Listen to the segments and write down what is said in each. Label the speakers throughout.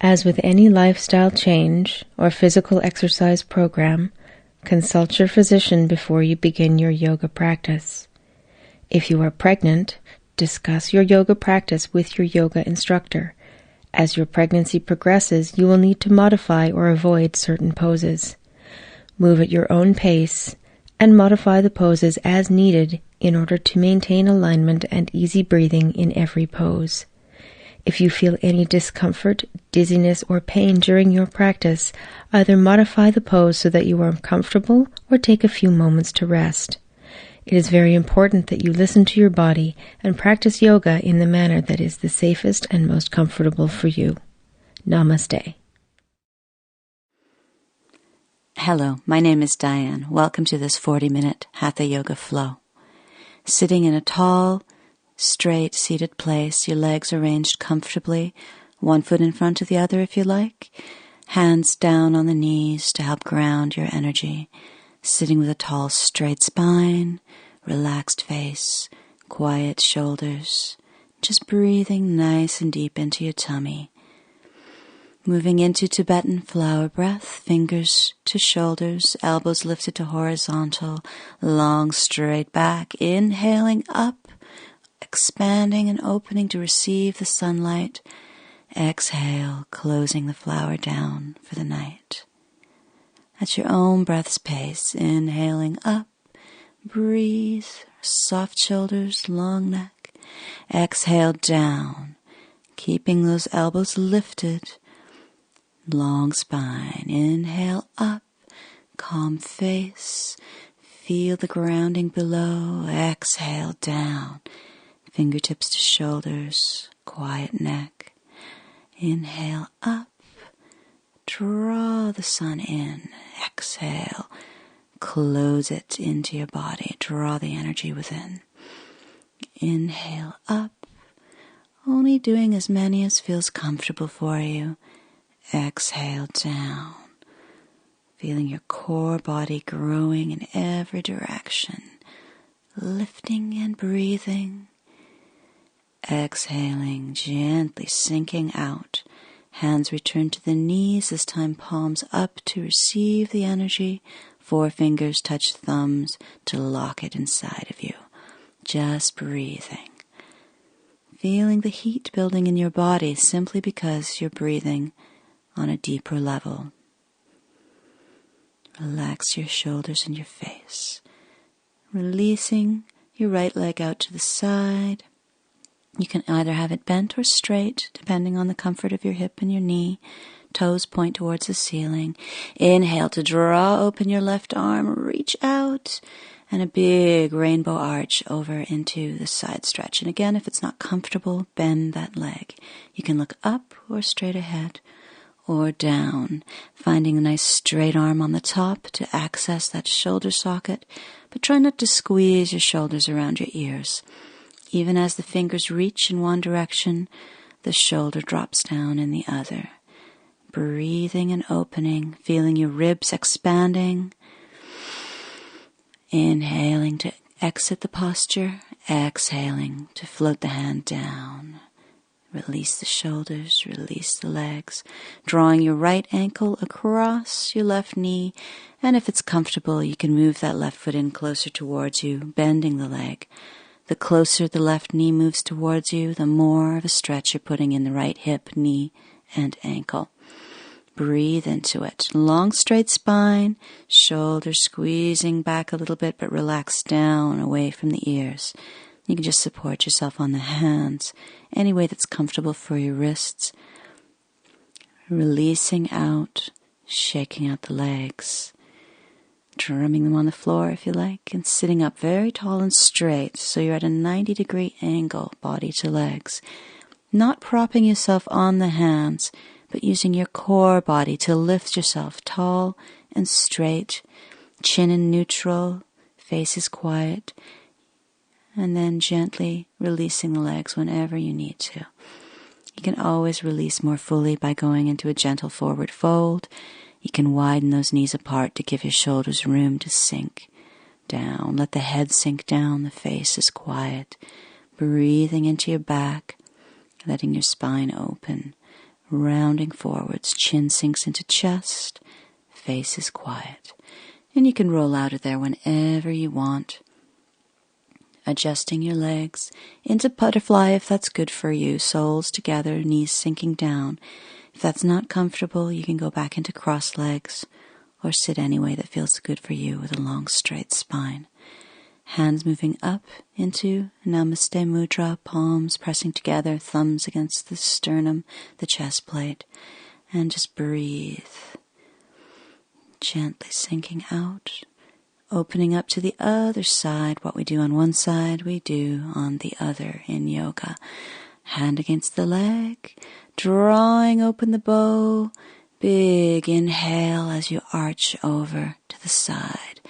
Speaker 1: As with any lifestyle change or physical exercise program, consult your physician before you begin your yoga practice. If you are pregnant, discuss your yoga practice with your yoga instructor. As your pregnancy progresses, you will need to modify or avoid certain poses. Move at your own pace and modify the poses as needed in order to maintain alignment and easy breathing in every pose. If you feel any discomfort, dizziness, or pain during your practice, either modify the pose so that you are comfortable or take a few moments to rest. It is very important that you listen to your body and practice yoga in the manner that is the safest and most comfortable for you. Namaste.
Speaker 2: Hello, my name is Diane. Welcome to this 40-minute Hatha Yoga flow. Sitting in a tall, straight seated place, your legs arranged comfortably, one foot in front of the other if you like, hands down on the knees to help ground your energy, sitting with a tall straight spine, relaxed face, quiet shoulders, just breathing nice and deep into your tummy. Moving into Tibetan flower breath, fingers to shoulders, elbows lifted to horizontal, long straight back, inhaling up, expanding and opening to receive the sunlight. Exhale, closing the flower down for the night. At your own breath's pace, inhaling up, breathe, soft shoulders, long neck. Exhale down, keeping those elbows lifted, long spine. Inhale up, calm face, feel the grounding below. Exhale down, fingertips to shoulders, quiet neck. Inhale up, draw the sun in. Exhale, close it into your body. Draw the energy within. Inhale up, only doing as many as feels comfortable for you. Exhale down, feeling your core body growing in every direction, lifting and breathing. Exhaling, gently sinking out. Hands return to the knees, this time palms up to receive the energy. Forefingers touch thumbs to lock it inside of you. Just breathing. Feeling the heat building in your body simply because you're breathing on a deeper level. Relax your shoulders and your face. Releasing your right leg out to the side. You can either have it bent or straight, depending on the comfort of your hip and your knee. Toes point towards the ceiling. Inhale to draw open your left arm, reach out, and a big rainbow arch over into the side stretch. And again, if it's not comfortable, bend that leg. You can look up or straight ahead or down, finding a nice straight arm on the top to access that shoulder socket, but try not to squeeze your shoulders around your ears. Even as the fingers reach in one direction, the shoulder drops down in the other. Breathing and opening, feeling your ribs expanding. Inhaling to exit the posture, exhaling to float the hand down. Release the shoulders, release the legs, drawing your right ankle across your left knee, and if it's comfortable, you can move that left foot in closer towards you, bending the leg. The closer the left knee moves towards you, the more of a stretch you're putting in the right hip, knee, and ankle. Breathe into it. Long, straight spine, shoulders squeezing back a little bit, but relax down away from the ears. You can just support yourself on the hands, any way that's comfortable for your wrists. Releasing out, shaking out the legs. Drumming them on the floor if you like, and sitting up very tall and straight so you're at a 90-degree angle, body to legs. Not propping yourself on the hands, but using your core body to lift yourself tall and straight, chin in neutral, face is quiet, and then gently releasing the legs whenever you need to. You can always release more fully by going into a gentle forward fold. You can widen those knees apart to give your shoulders room to sink down. Let the head sink down, the face is quiet. Breathing into your back, letting your spine open. rounding forwards, chin sinks into chest, face is quiet. And you can roll out of there whenever you want. Adjusting your legs into butterfly if that's good for you, soles together, knees sinking down. If that's not comfortable, you can go back into cross legs or sit any way that feels good for you with a long straight spine. Hands moving up into Namaste Mudra, palms pressing together, thumbs against the sternum, the chest plate, and just breathe. Gently sinking out, opening up to the other side. What we do on one side, we do on the other in yoga. Hand against the leg, drawing open the bow. Big inhale as you arch over to the side.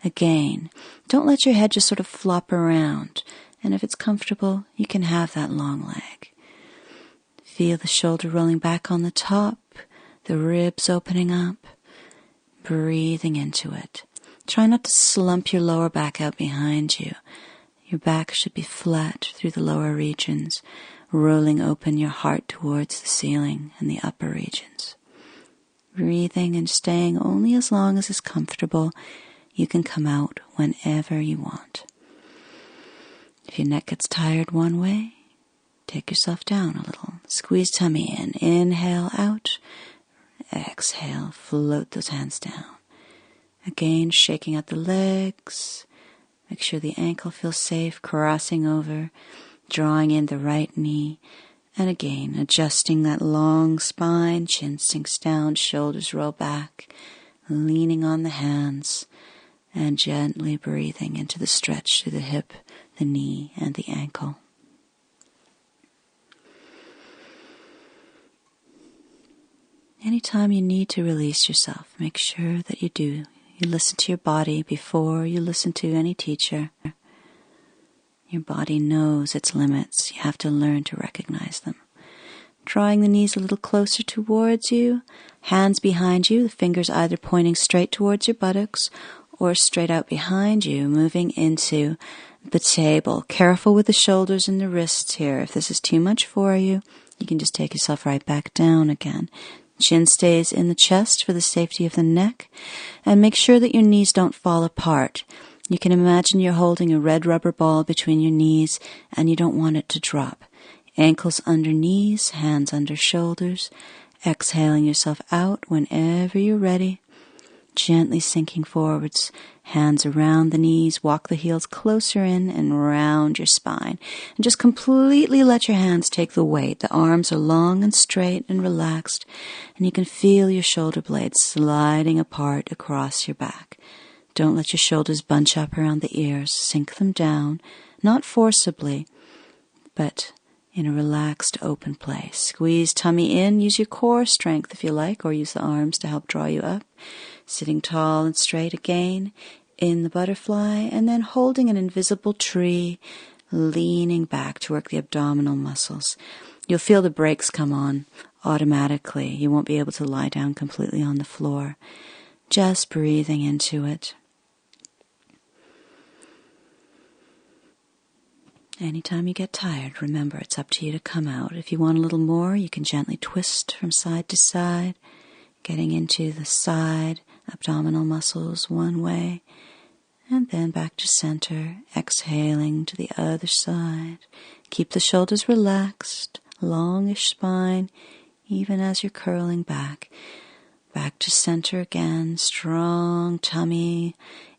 Speaker 2: Again, don't let your head just sort of flop around. And if it's comfortable, you can have that long leg. Feel the shoulder rolling back on the top, the ribs opening up, breathing into it. Try not to slump your lower back out behind you. Your back should be flat through the lower regions, rolling open your heart towards the ceiling and the upper regions. Breathing and staying only as long as is comfortable. You can come out whenever you want. If your neck gets tired one way, take yourself down a little. Squeeze tummy in. Inhale out. Exhale. Float those hands down. Again, shaking out the legs. Make sure the ankle feels safe, crossing over, drawing in the right knee. And again, adjusting that long spine, chin sinks down, shoulders roll back, leaning on the hands, and gently breathing into the stretch through the hip, the knee, and the ankle. Anytime you need to release yourself, make sure that you do. You listen to your body before you listen to any teacher. Your body knows its limits. You have to learn to recognize them. Drawing the knees a little closer towards you, hands behind you, the fingers either pointing straight towards your buttocks or straight out behind you, moving into the table. Careful with the shoulders and the wrists here. If this is too much for you, you can just take yourself right back down again. Chin stays in the chest for the safety of the neck, and make sure that your knees don't fall apart. You can imagine you're holding a red rubber ball between your knees, and you don't want it to drop. Ankles under knees, hands under shoulders, exhaling yourself out whenever you're ready. Gently sinking forwards, hands around the knees, walk the heels closer in and round your spine. And just completely let your hands take the weight. The arms are long and straight and relaxed, and you can feel your shoulder blades sliding apart across your back. Don't let your shoulders bunch up around the ears. Sink them down, not forcibly, but in a relaxed, open place. Squeeze tummy in. Use your core strength if you like, or use the arms to help draw you up. Sitting tall and straight again in the butterfly, and then holding an invisible tree, leaning back to work the abdominal muscles. You'll feel the brakes come on automatically. You won't be able to lie down completely on the floor. Just breathing into it. Anytime you get tired, remember it's up to you to come out. If you want a little more, you can gently twist from side to side, getting into the side abdominal muscles one way, and then back to center, exhaling to the other side. Keep the shoulders relaxed, longish spine, even as you're curling back. Back to center again, strong tummy.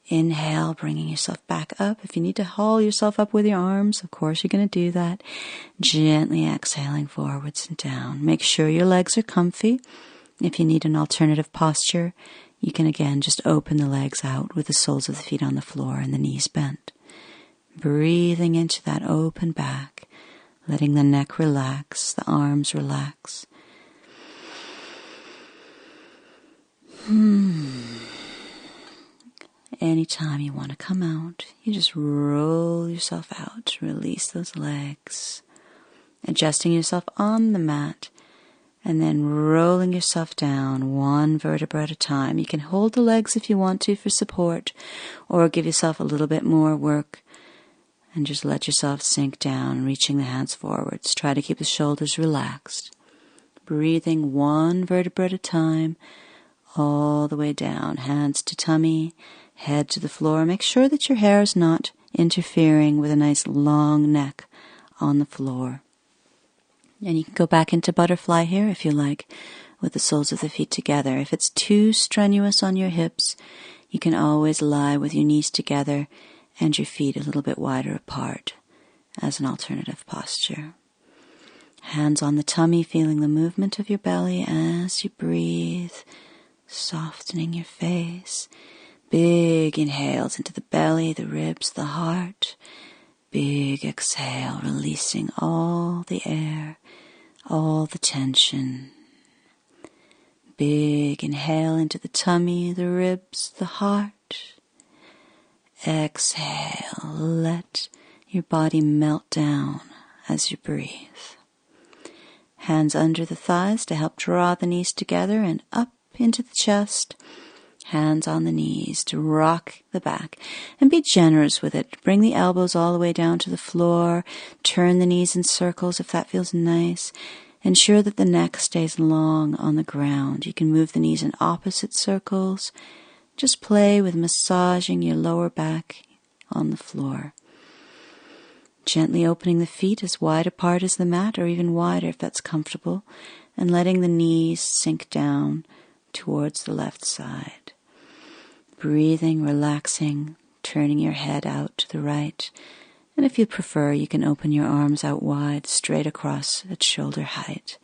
Speaker 2: Inhale, bringing yourself back up. If you need to haul yourself up with your arms, of course you're going to do that. Gently exhaling forwards and down. Make sure your legs are comfy. If you need an alternative posture, you can again just open the legs out with the soles of the feet on the floor and the knees bent. Breathing into that open back, letting the neck relax, the arms relax. Anytime you want to come out, you just roll yourself out, release those legs, adjusting yourself on the mat, and then rolling yourself down one vertebra at a time. You can hold the legs if you want to for support, or give yourself a little bit more work, and just let yourself sink down, reaching the hands forwards. Try to keep the shoulders relaxed. breathing one vertebra at a time, all the way down. Hands to tummy, head to the floor. Make sure that your hair is not interfering with a nice long neck on the floor. And you can go back into butterfly here if you like, with the soles of the feet together. If it's too strenuous on your hips, you can always lie with your knees together and your feet a little bit wider apart as an alternative posture. Hands on the tummy, feeling the movement of your belly as you breathe, softening your face. Big inhales into the belly, the ribs, the heart. Big exhale, releasing all the air, all the tension. Big inhale into the tummy, the ribs, the heart. Exhale, let your body melt down as you breathe. Hands under the thighs to help draw the knees together and up into the chest. Hands on the knees to rock the back and be generous with it. Bring the elbows all the way down to the floor. Turn the knees in circles if that feels nice. Ensure that the neck stays long on the ground. You can move the knees in opposite circles. Just play with massaging your lower back on the floor. Gently opening the feet as wide apart as the mat, or even wider if that's comfortable, and letting the knees sink down towards the left side. Breathing, relaxing, turning your head out to the right. And if you prefer, you can open your arms out wide, straight across at shoulder height,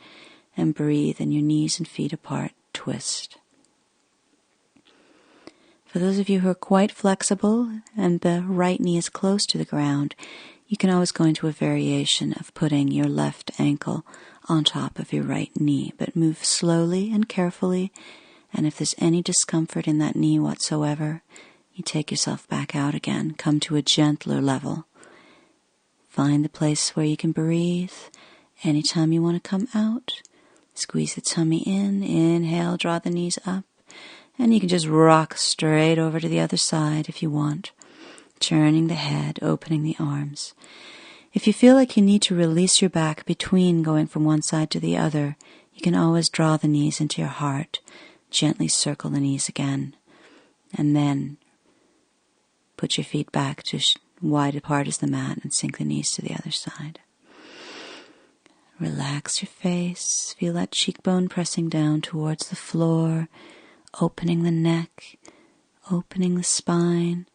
Speaker 2: and breathe in your knees and feet apart, twist. For those of you who are quite flexible and the right knee is close to the ground, you can always go into a variation of putting your left ankle on top of your right knee, but move slowly and carefully. And if there's any discomfort in that knee whatsoever, you take yourself back out again. Come to a gentler level. Find the place where you can breathe. Anytime you want to come out, squeeze the tummy in. Inhale, draw the knees up. And you can just rock straight over to the other side if you want. Turning the head, opening the arms. If you feel like you need to release your back between going from one side to the other, you can always draw the knees into your heart. Gently circle the knees again, and then put your feet back to wide apart as the mat and sink the knees to the other side. Relax your face, feel that cheekbone pressing down towards the floor, opening the neck, opening the spine.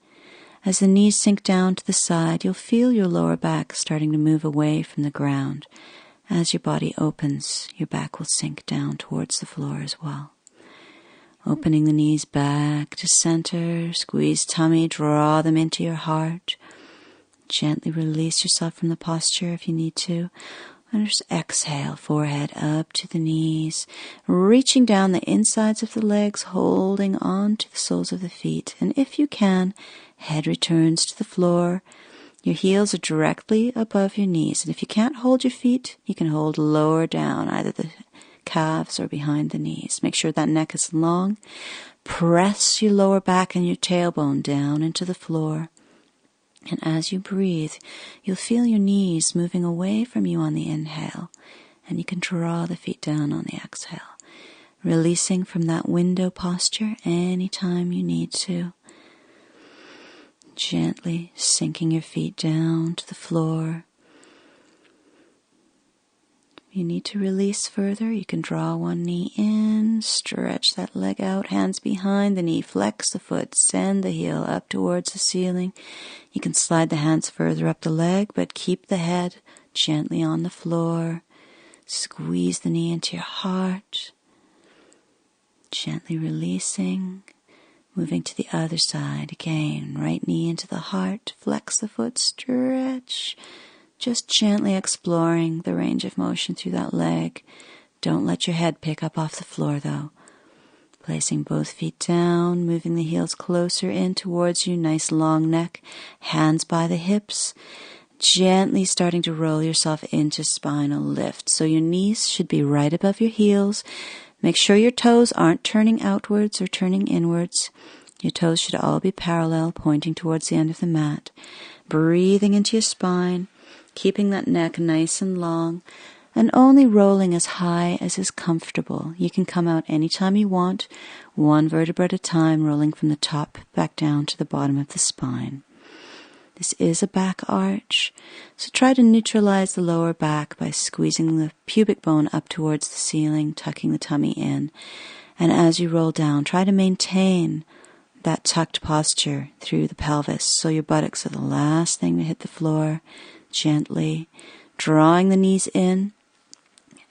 Speaker 2: As the knees sink down to the side, you'll feel your lower back starting to move away from the ground. As your body opens, your back will sink down towards the floor as well. Opening the knees back to center, squeeze tummy, draw them into your heart. Gently release yourself from the posture if you need to. And just exhale, forehead up to the knees, reaching down the insides of the legs, holding on to the soles of the feet. And if you can, head returns to the floor. Your heels are directly above your knees. And if you can't hold your feet, you can hold lower down, either the calves or behind the knees. Make sure that neck is long. Press your lower back and your tailbone down into the floor. And as you breathe, you'll feel your knees moving away from you on the inhale. And you can draw the feet down on the exhale. Releasing from that window posture anytime you need to. Gently sinking your feet down to the floor. You need to release further. You can draw one knee in, stretch that leg out, hands behind the knee, flex the foot, send the heel up towards the ceiling. You can slide the hands further up the leg, but keep the head gently on the floor. Squeeze the knee into your heart. Gently releasing, moving to the other side again. Right knee into the heart, flex the foot, stretch. Just gently exploring the range of motion through that leg. Don't let your head pick up off the floor though. Placing both feet down, moving the heels closer in towards you, nice long neck, hands by the hips. Gently starting to roll yourself into spinal lift. So your knees should be right above your heels. Make sure your toes aren't turning outwards or turning inwards. Your toes should all be parallel, pointing towards the end of the mat. Breathing into your spine. Keeping that neck nice and long. and only rolling as high as is comfortable. You can come out anytime you want, one vertebra at a time, rolling from the top back down to the bottom of the spine. This is a back arch, so try to neutralize the lower back by squeezing the pubic bone up towards the ceiling, tucking the tummy in. And as you roll down, try to maintain that tucked posture through the pelvis, so your buttocks are the last thing to hit the floor, gently drawing the knees in,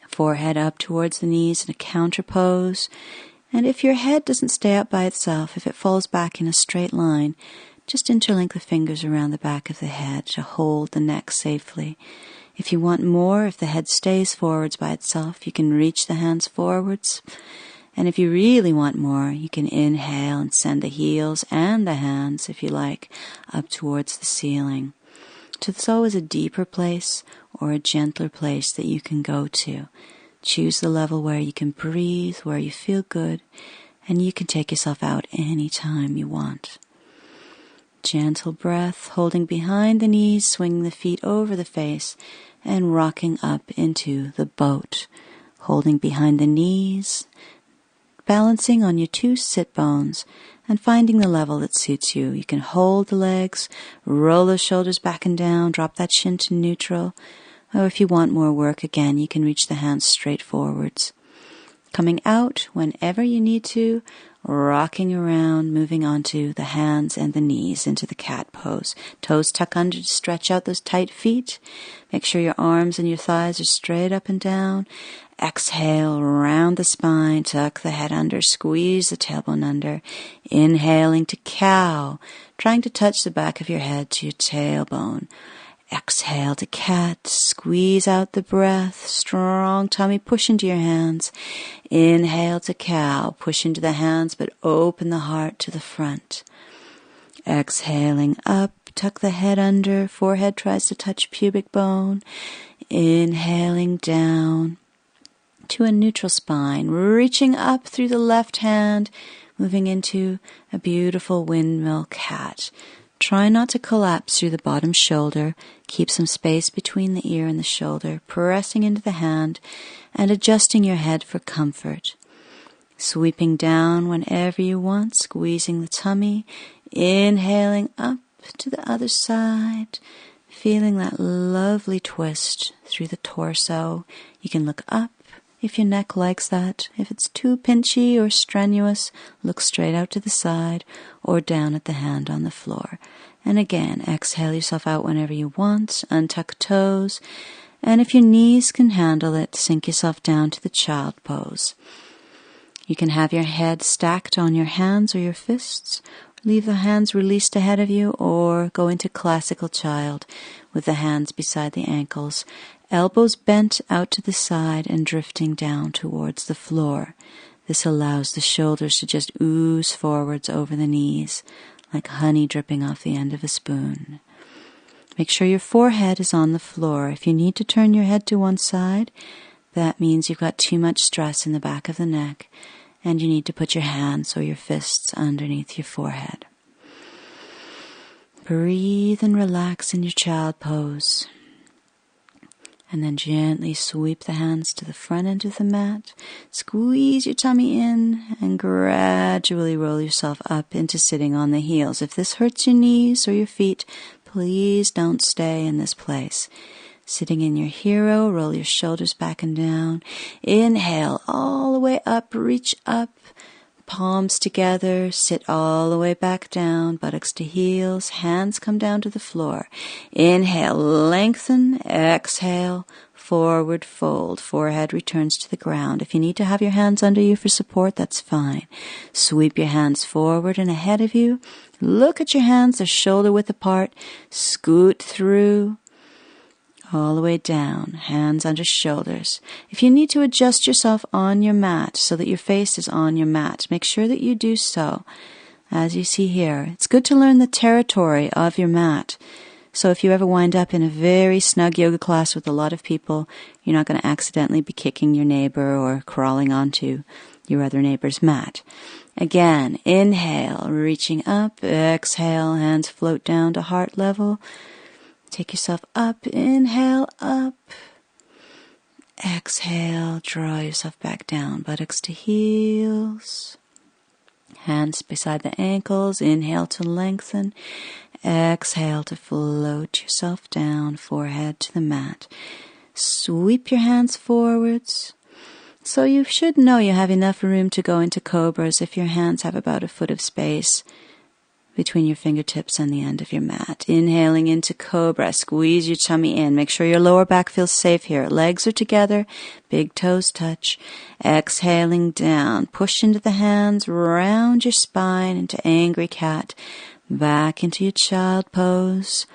Speaker 2: forehead up towards the knees in a counter pose. And if your head doesn't stay up by itself, if it falls back in a straight line, just interlink the fingers around the back of the head to hold the neck safely. If you want more, if the head stays forwards by itself, you can reach the hands forwards. And if you really want more, you can inhale and send the heels and the hands, if you like, up towards the ceiling. So there's always a deeper place or a gentler place that you can go to. Choose the level where you can breathe, where you feel good, and you can take yourself out anytime you want. Gentle breath, holding behind the knees, swinging the feet over the face, and rocking up into the boat. Holding behind the knees, balancing on your two sit bones, and finding the level that suits you. You can hold the legs, roll those shoulders back and down, drop that chin to neutral. Or if you want more work, again, you can reach the hands straight forwards. Coming out whenever you need to, rocking around, moving onto the hands and the knees into the cat pose. Toes tuck under to stretch out those tight feet. Make sure your arms and your thighs are straight up and down. Exhale, round the spine, tuck the head under, squeeze the tailbone under. Inhaling to cow, trying to touch the back of your head to your tailbone. Exhale to cat, squeeze out the breath, strong tummy, push into your hands. Inhale to cow, push into the hands, but open the heart to the front. Exhaling up, tuck the head under, forehead tries to touch pubic bone. Inhaling down to a neutral spine, reaching up through the left hand, moving into a beautiful windmill cat. Try not to collapse through the bottom shoulder. Keep some space between the ear and the shoulder, pressing into the hand and adjusting your head for comfort. Sweeping down whenever you want, squeezing the tummy, inhaling up to the other side, feeling that lovely twist through the torso. You can look up if your neck likes that. If it's too pinchy or strenuous, look straight out to the side or down at the hand on the floor. And again, exhale yourself out whenever you want, untuck toes, and if your knees can handle it, sink yourself down to the child pose. You can have your head stacked on your hands or your fists, leave the hands released ahead of you, or go into classical child with the hands beside the ankles, elbows bent out to the side and drifting down towards the floor. This allows the shoulders to just ooze forwards over the knees, like honey dripping off the end of a spoon. Make sure your forehead is on the floor. If you need to turn your head to one side, that means you've got too much stress in the back of the neck, and you need to put your hands or your fists underneath your forehead. Breathe and relax in your child pose. And then gently sweep the hands to the front end of the mat. Squeeze your tummy in and gradually roll yourself up into sitting on the heels. If this hurts your knees or your feet, please don't stay in this place. Sitting in your hero, roll your shoulders back and down. Inhale all the way up, reach up. Palms together, sit all the way back down, buttocks to heels, hands come down to the floor. Inhale, lengthen, exhale, forward fold, forehead returns to the ground. If you need to have your hands under you for support, that's fine. Sweep your hands forward and ahead of you. Look at your hands, they're shoulder width apart. Scoot through. All the way down, hands under shoulders. If you need to adjust yourself on your mat so that your face is on your mat, make sure that you do so. As you see here, it's good to learn the territory of your mat. So if you ever wind up in a very snug yoga class with a lot of people, you're not going to accidentally be kicking your neighbor or crawling onto your other neighbor's mat. Again, inhale, reaching up, exhale, hands float down to heart level. Take yourself up, inhale, up. Exhale, draw yourself back down, buttocks to heels. Hands beside the ankles. Inhale to lengthen. Exhale to float yourself down, forehead to the mat. Sweep your hands forwards. So you should know you have enough room to go into cobras if your hands have about a foot of space between your fingertips and the end of your mat. Inhaling into cobra, squeeze your tummy in. Make sure your lower back feels safe here. Legs are together, big toes touch. Exhaling down, push into the hands, round your spine into angry cat. Back into your child pose.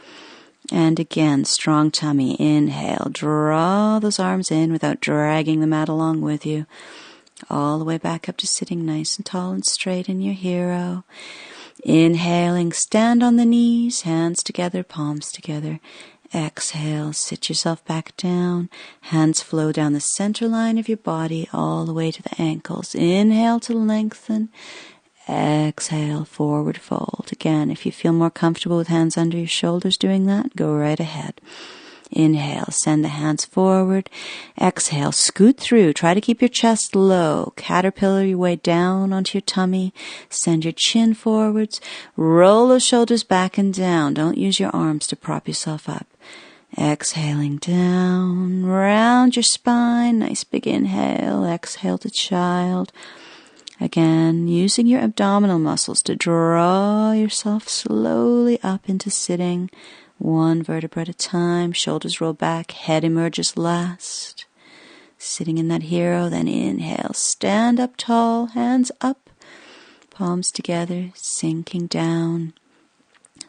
Speaker 2: And again, strong tummy. Inhale, draw those arms in without dragging the mat along with you. All the way back up to sitting nice and tall and straight in your hero. Inhaling, stand on the knees, hands together, palms together. Exhale, sit yourself back down. Hands flow down the center line of your body all the way to the ankles. Inhale to lengthen. Exhale, forward fold. Again, if you feel more comfortable with hands under your shoulders doing that, go right ahead. Inhale, send the hands forward. Exhale, scoot through. Try to keep your chest low. Caterpillar your way down onto your tummy. Send your chin forwards. Roll those shoulders back and down. Don't use your arms to prop yourself up. Exhaling down. Round your spine. Nice big inhale. Exhale to child. Again, using your abdominal muscles to draw yourself slowly up into sitting. One vertebra at a time, shoulders roll back, head emerges last. Sitting in that hero, then inhale, stand up tall, hands up, palms together, sinking down.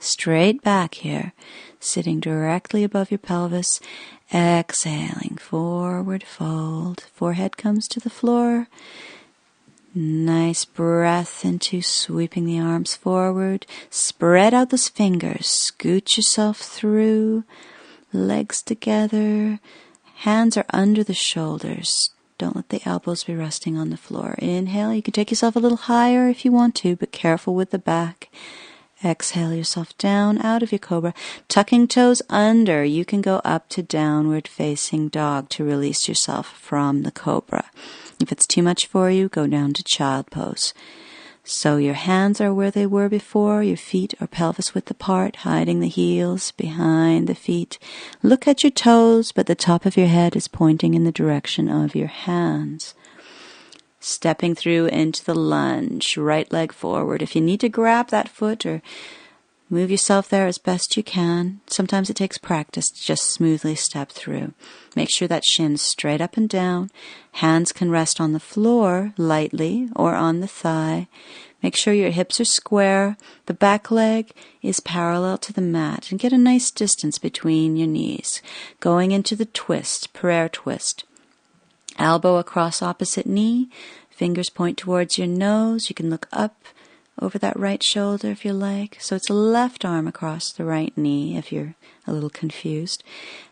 Speaker 2: Straight back here, sitting directly above your pelvis. Exhaling, forward fold, forehead comes to the floor. Nice breath into sweeping the arms forward. Spread out those fingers. Scoot yourself through. Legs together. Hands are under the shoulders. Don't let the elbows be resting on the floor. Inhale. You can take yourself a little higher if you want to, but careful with the back. Exhale yourself down out of your cobra. Tucking toes under. You can go up to downward facing dog to release yourself from the cobra. If it's too much for you, go down to child pose. So your hands are where they were before, your feet are pelvis width apart, hiding the heels behind the feet. Look at your toes, but the top of your head is pointing in the direction of your hands. Stepping through into the lunge, right leg forward. If you need to grab that foot or move yourself there as best you can. Sometimes it takes practice to just smoothly step through. Make sure that shin's straight up and down. Hands can rest on the floor lightly or on the thigh. Make sure your hips are square. The back leg is parallel to the mat. And get a nice distance between your knees. Going into the twist, prayer twist. Elbow across opposite knee. Fingers point towards your nose. You can look up over that right shoulder if you like. So it's a left arm across the right knee if you're a little confused.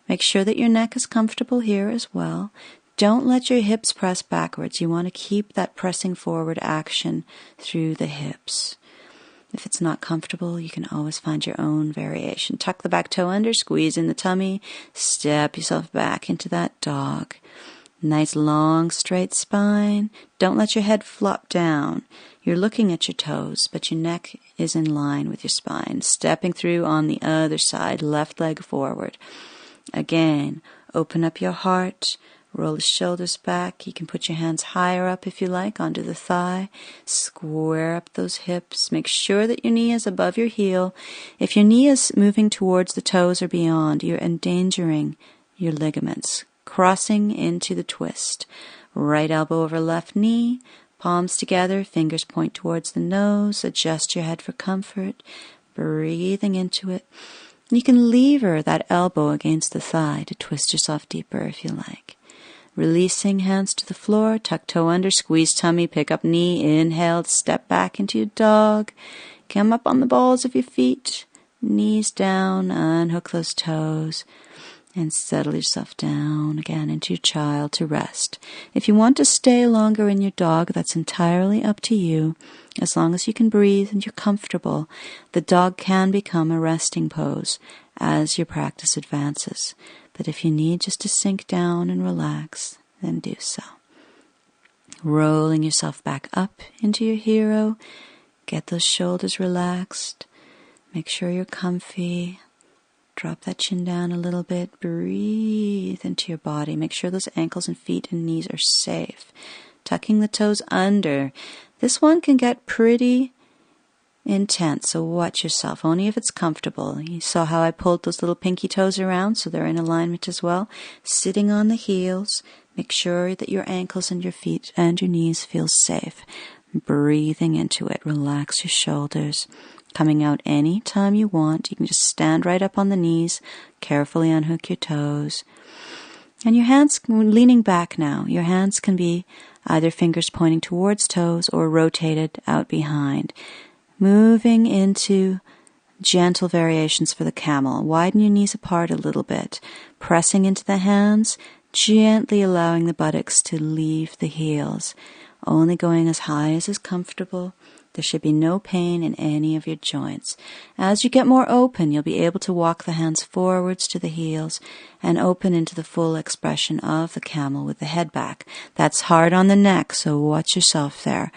Speaker 2: Make sure that your neck is comfortable here as well. Don't let your hips press backwards. You want to keep that pressing forward action through the hips. If it's not comfortable, you can always find your own variation. Tuck the back toe under, squeeze in the tummy, step yourself back into that dog. Nice long straight spine. Don't let your head flop down. You're looking at your toes, but your neck is in line with your spine. Stepping through on the other side, left leg forward. Again, open up your heart. Roll the shoulders back. You can put your hands higher up if you like, onto the thigh. Square up those hips. Make sure that your knee is above your heel. If your knee is moving towards the toes or beyond, you're endangering your ligaments. Crossing into the twist. Right elbow over left knee. Palms together, fingers point towards the nose. Adjust your head for comfort. Breathing into it. You can lever that elbow against the thigh to twist yourself deeper if you like. Releasing hands to the floor, tuck toe under, squeeze tummy, pick up knee, inhale, step back into your dog. Come up on the balls of your feet, knees down, unhook those toes. And settle yourself down again into your child to rest. If you want to stay longer in your dog, that's entirely up to you. As long as you can breathe and you're comfortable, the dog can become a resting pose as your practice advances. But if you need just to sink down and relax, then do so. Rolling yourself back up into your hero. Get those shoulders relaxed. Make sure you're comfy. Drop that chin down a little bit. Breathe into your body. Make sure those ankles and feet and knees are safe. Tucking the toes under. This one can get pretty intense, so watch yourself, only if it's comfortable. You saw how I pulled those little pinky toes around, so they're in alignment as well. Sitting on the heels, make sure that your ankles and your feet and your knees feel safe. Breathing into it, relax your shoulders. Coming out any time you want. You can just stand right up on the knees, carefully unhook your toes. And your hands, leaning back now, your hands can be either fingers pointing towards toes or rotated out behind. Moving into gentle variations for the camel. Widen your knees apart a little bit. Pressing into the hands, gently allowing the buttocks to leave the heels. Only going as high as is comfortable. There should be no pain in any of your joints. As you get more open, you'll be able to walk the hands forwards to the heels and open into the full expression of the camel with the head back. That's hard on the neck, so watch yourself there.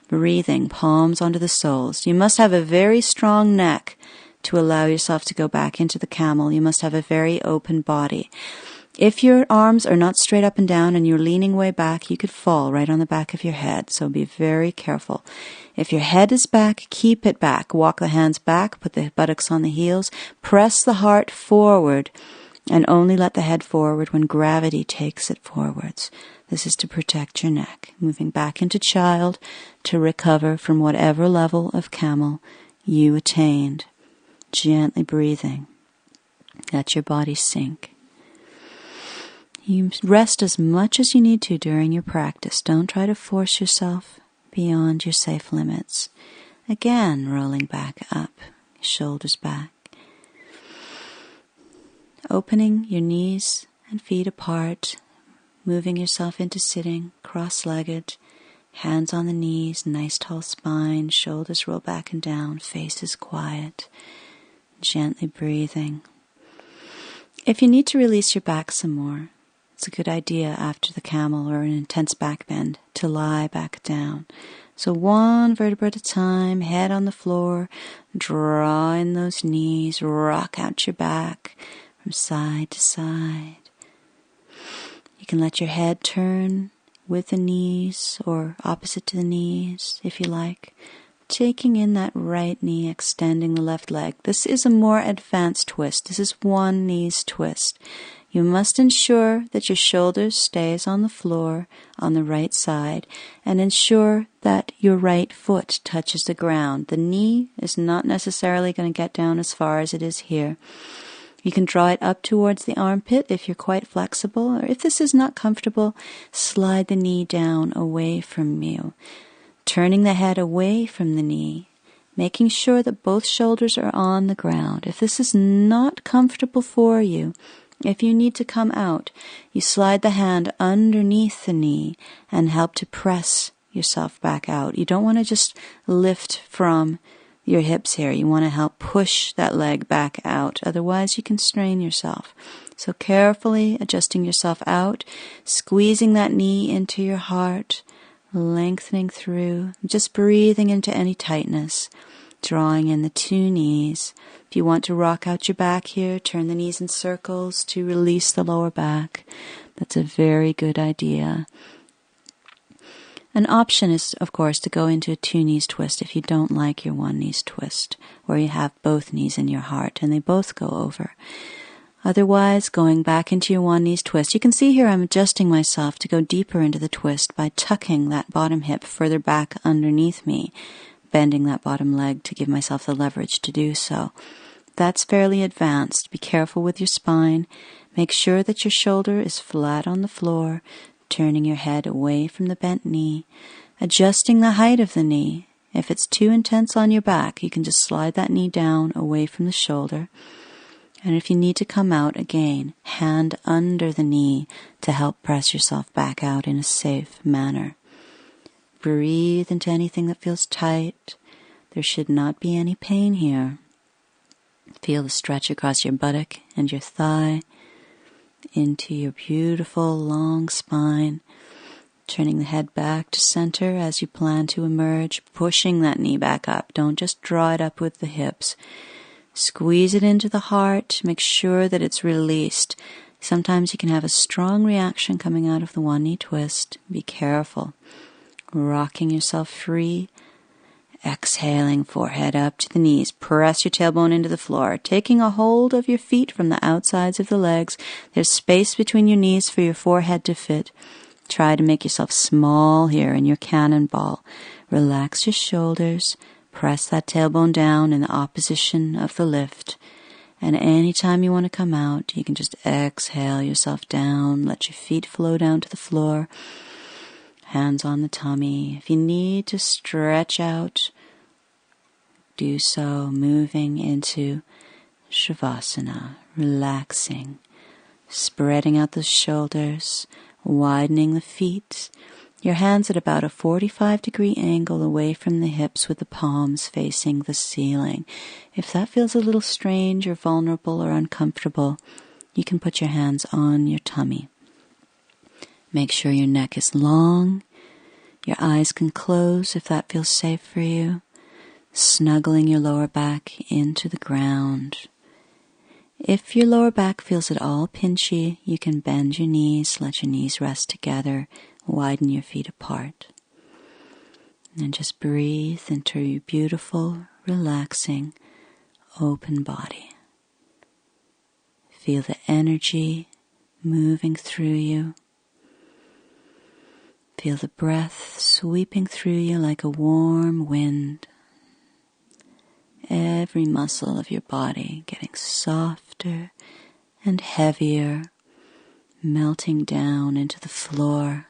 Speaker 2: Breathing, palms onto the soles. You must have a very strong neck to allow yourself to go back into the camel. You must have a very open body. If your arms are not straight up and down and you're leaning way back, you could fall right on the back of your head, so be very careful. If your head is back, keep it back. Walk the hands back, put the buttocks on the heels, press the heart forward, and only let the head forward when gravity takes it forwards. This is to protect your neck. Moving back into child to recover from whatever level of camel you attained. Gently breathing. Let your body sink. You rest as much as you need to during your practice. Don't try to force yourself beyond your safe limits. Again, rolling back up, shoulders back. Opening your knees and feet apart, moving yourself into sitting, cross-legged, hands on the knees, nice tall spine, shoulders roll back and down, face is quiet, gently breathing. If you need to release your back some more, it's a good idea after the camel or an intense back bend to lie back down. So one vertebra at a time, head on the floor, draw in those knees, rock out your back from side to side. You can let your head turn with the knees or opposite to the knees if you like. Taking in that right knee, extending the left leg. This is a more advanced twist. This is one knee's twist. You must ensure that your shoulders stays on the floor on the right side and ensure that your right foot touches the ground. The knee is not necessarily going to get down as far as it is here. You can draw it up towards the armpit if you're quite flexible, or if this is not comfortable, slide the knee down away from you. Turning the head away from the knee, making sure that both shoulders are on the ground. If this is not comfortable for you, if you need to come out, you slide the hand underneath the knee and help to press yourself back out. You don't want to just lift from your hips here. You want to help push that leg back out. Otherwise, you can strain yourself. So carefully adjusting yourself out, squeezing that knee into your heart, lengthening through, just breathing into any tightness, drawing in the two knees. If you want to rock out your back here, turn the knees in circles to release the lower back. That's a very good idea. An option is, of course, to go into a two knees twist if you don't like your one knees twist, where you have both knees in your heart and they both go over. Otherwise, going back into your one knees twist, you can see here I'm adjusting myself to go deeper into the twist by tucking that bottom hip further back underneath me, bending that bottom leg to give myself the leverage to do so. That's fairly advanced. Be careful with your spine. Make sure that your shoulder is flat on the floor, turning your head away from the bent knee, adjusting the height of the knee. If it's too intense on your back, you can just slide that knee down away from the shoulder. And if you need to come out, again, hand under the knee to help press yourself back out in a safe manner. Breathe into anything that feels tight. There should not be any pain here. Feel the stretch across your buttock and your thigh. into your beautiful long spine, turning the head back to center as you plan to emerge, pushing that knee back up. Don't just draw it up with the hips. Squeeze it into the heart. Make sure that it's released. Sometimes you can have a strong reaction coming out of the one knee twist. Be careful. Rocking yourself free. Exhaling, forehead up to the knees. Press your tailbone into the floor. Taking a hold of your feet from the outsides of the legs. There's space between your knees for your forehead to fit. Try to make yourself small here in your cannonball. Relax your shoulders. Press that tailbone down in the opposition of the lift. And anytime you want to come out, you can just exhale yourself down. Let your feet flow down to the floor. Hands on the tummy. If you need to stretch out, do so, moving into Shavasana, relaxing, spreading out the shoulders, widening the feet. Your hands at about a 45-degree angle away from the hips with the palms facing the ceiling. If that feels a little strange or vulnerable or uncomfortable, you can put your hands on your tummy. Make sure your neck is long. Your eyes can close if that feels safe for you. Snuggling your lower back into the ground. If your lower back feels at all pinchy, you can bend your knees, let your knees rest together, widen your feet apart. And just breathe into your beautiful, relaxing, open body. Feel the energy moving through you. Feel the breath sweeping through you like a warm wind. Every muscle of your body getting softer and heavier, melting down into the floor.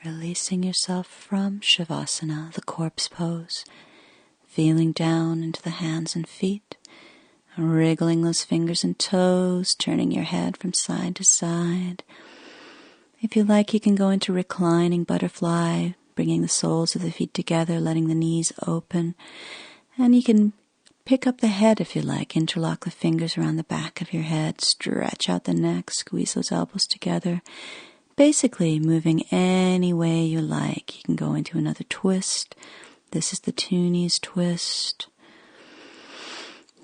Speaker 2: Releasing yourself from Shavasana, the corpse pose, feeling down into the hands and feet, wriggling those fingers and toes, turning your head from side to side. If you like, you can go into reclining butterfly, bringing the soles of the feet together, letting the knees open. And you can pick up the head if you like, interlock the fingers around the back of your head, stretch out the neck, squeeze those elbows together. Basically, moving any way you like. You can go into another twist. This is the two knees twist.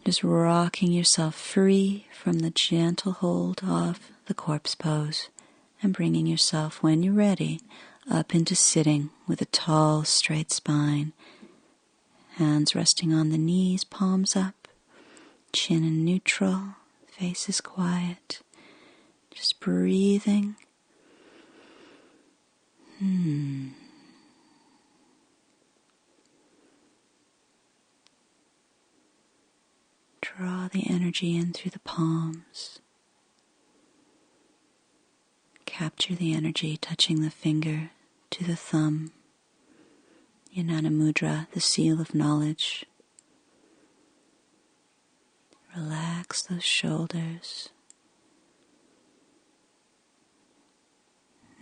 Speaker 2: Just rocking yourself free from the gentle hold of the corpse pose and bringing yourself, when you're ready, up into sitting with a tall, straight spine. Hands resting on the knees, palms up, chin in neutral, face is quiet. Just breathing. Draw the energy in through the palms. Capture the energy touching the finger to the thumb. Jnana Mudra, the seal of knowledge. Relax those shoulders.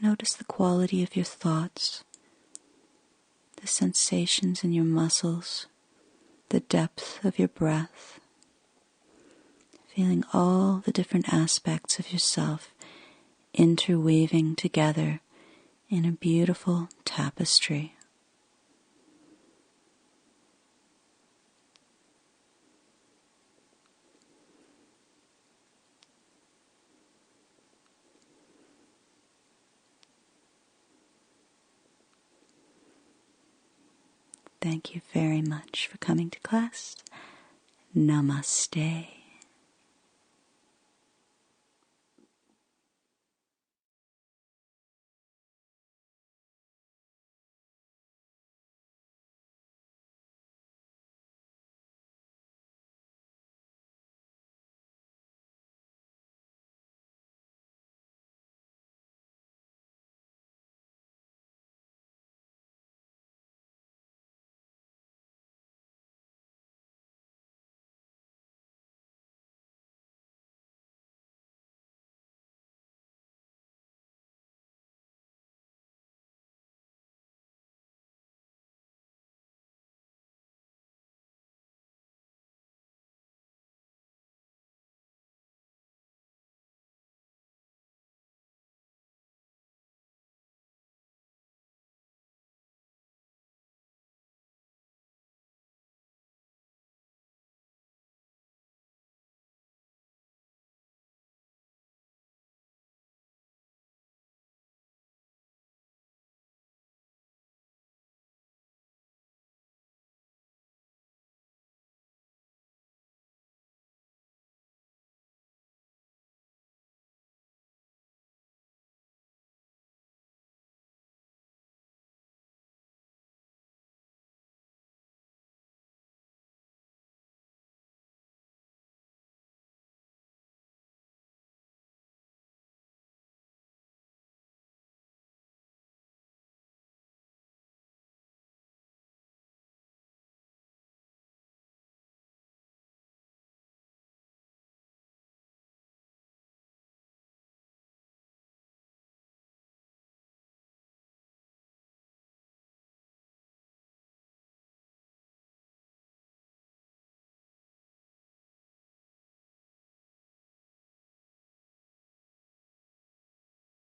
Speaker 2: Notice the quality of your thoughts, the sensations in your muscles, the depth of your breath, feeling all the different aspects of yourself interweaving together in a beautiful tapestry. Thank you very much for coming to class. Namaste.